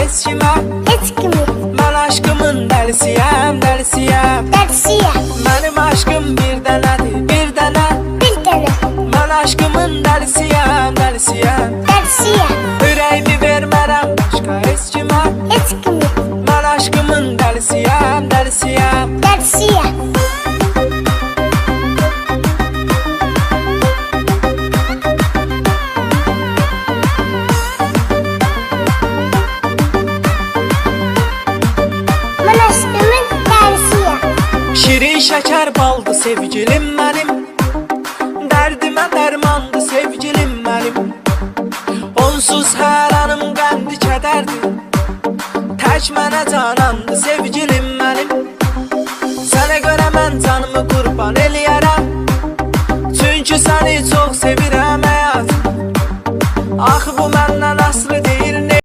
heç kimi. Mən aşkımın dəlisiyəm, dəlisiyəm. Mənim aşkım bir dənədir, bir dənə. Mən aşkımın dəlisiyəm, dəlisiyəm. Ürəyimi vermərəm başqa heç kimə. Mən aşkımın dəlisiyəm, dəlisiyəm. Şirin şəkər baldı sevgilim mənim. Dərdimə dərmandı sevgilim mənim. Onsuz hər anım qəmdi kədərdir. Tək mənə can